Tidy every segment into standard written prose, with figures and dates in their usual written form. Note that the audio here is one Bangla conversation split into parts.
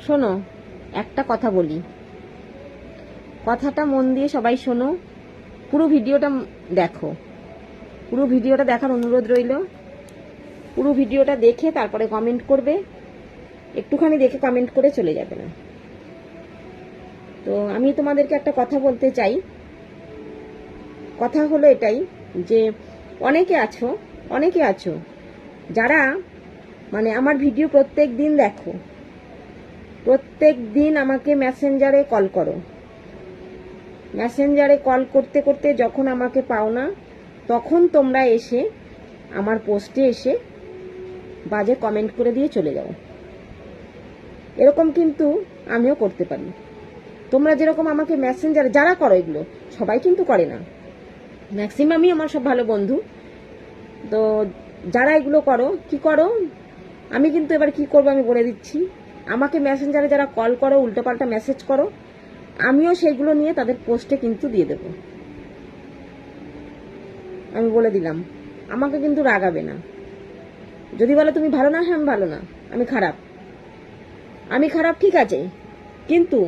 শোনো, একটা কথা বলি, কথাটা মন দিয়ে সবাই শোনো, পুরো ভিডিওটা দেখো, পুরো ভিডিওটা দেখার অনুরোধ রইল। পুরো ভিডিওটা দেখে তারপরে কমেন্ট করবে, একটুখানি দেখে কমেন্ট করে চলে যাবে না। তো আমি তোমাদেরকে একটা কথা বলতে চাই। কথা হলো এটাই যে অনেকে আছো যারা মানে আমার ভিডিও প্রত্যেক দিন দেখো, প্রত্যেক দিন আমাকে মেসেঞ্জারে কল করো, মেসেঞ্জারে কল করতে করতে যখন আমাকে পাও না, তখন তোমরা এসে আমার পোস্টে এসে বাজে কমেন্ট করে দিয়ে চলে যাও। এরকম কিন্তু আমিও করতে পারি। তোমরা যেরকম আমাকে মেসেঞ্জারে, যারা করো এগুলো সবাই কিন্তু করে না, ম্যাক্সিমামই আমার সব ভালো বন্ধু। তো যারা এগুলো করো, কি করো, আমি কিন্তু এবার কি করবো আমি বলে দিচ্ছি। আমাকে মেসেঞ্জারে যারা কল করো, উল্টোপাল্টা মেসেজ করো, আমিও সেগুলো নিয়ে তাদের পোস্টে কিন্তু দিয়ে দেব। আমি বলে দিলাম, আমাকে কিন্তু রাগাবে না। যদি বলো তুমি ভালো না, হ্যাঁ আমি ভালো না, আমি খারাপ, ঠিক আছে, কিন্তু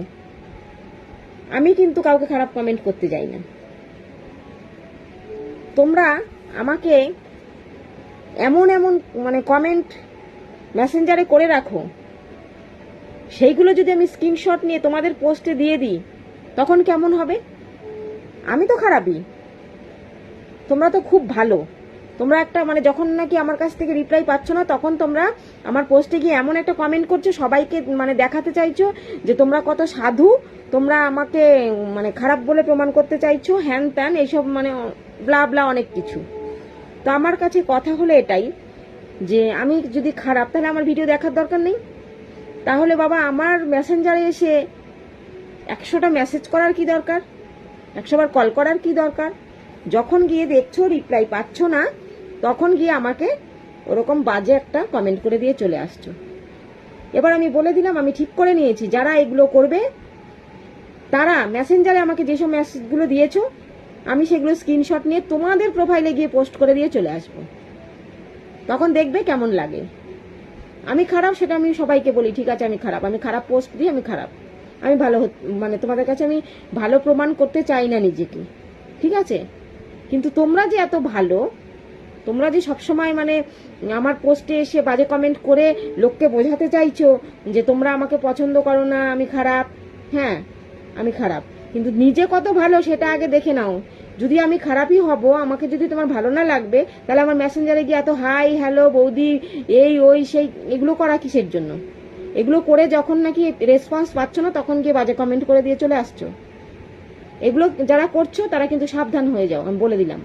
আমি কিন্তু কাউকে খারাপ কমেন্ট করতে যাই না। তোমরা আমাকে এমন মানে কমেন্ট মেসেঞ্জারে করে রাখো, সেইগুলো যদি আমি স্ক্রিনশট নিয়ে তোমাদের পোস্টে দিয়ে দিই, তখন কেমন হবে? আমি তো খারাপই, তোমরা তো খুব ভালো। তোমরা একটা মানে যখন নাকি আমার কাছ থেকে রিপ্লাই পাচ্ছ না, তখন তোমরা আমার পোস্টে গিয়ে এমন একটা কমেন্ট করছো, সবাইকে মানে দেখাতে চাইছো যে তোমরা কত সাধু, তোমরা আমাকে মানে খারাপ বলে প্রমাণ করতে চাইছো, হ্যান ত্যান এইসব মানে ব্লা ব্লা অনেক কিছু। তো আমার কাছে কথা হলো এটাই যে আমি যদি খারাপ, তাহলে আমার ভিডিও দেখার দরকার নেই। তাহলে বাবা আমার মেসেঞ্জারে এসে 100টা মেসেজ করার কি দরকার, 100বার কল করার কি দরকার? যখন গিয়ে দেখছো রিপ্লাই পাচ্ছ না, তখন গিয়ে আমাকে ওরকম বাজে একটা কমেন্ট করে দিয়ে চলে আসছো। এবার আমি বলে দিলাম, আমি ঠিক করে নিয়েছি, যারা এগুলো করবে তারা মেসেঞ্জারে আমাকে যেসব মেসেজগুলো দিয়েছো, আমি সেগুলো স্ক্রিনশট নিয়ে তোমাদের প্রোফাইলে গিয়ে পোস্ট করে দিয়ে চলে আসবো। তখন দেখবে কেমন লাগে। আমি খারাপ সেটা আমি সবাইকে বলি, ঠিক আছে আমি খারাপ পোস্ট দিই, আমি খারাপ, আমি ভালো মানে তোমাদের কাছে আমি ভালো প্রমাণ করতে চাই না নিজেকে, ঠিক আছে। কিন্তু তোমরা যে এত ভালো, তোমরা যে সবসময় মানে আমার পোস্টে এসে বাজে কমেন্ট করে লোককে বোঝাতে চাইছো যে তোমরা আমাকে পছন্দ করো না, আমি খারাপ। হ্যাঁ আমি খারাপ, কিন্তু নিজে কত ভালো সেটা আগে দেখে নাও। যদি আমি খারাপই হব, আমাকে যদি তোমার ভালো না লাগবে, তাহলে আমার মেসেঞ্জারে গিয়ে এত হাই হ্যালো বৌদি এই ওই সেই এগুলো করা কিসের জন্য? এগুলো করে যখন নাকি রেসপন্স পাচ্ছ না, তখন গিয়ে বাজে কমেন্ট করে দিয়ে চলে আসছো। এগুলো যারা করছো তারা কিন্তু সাবধান হয়ে যাও, আমি বলে দিলাম।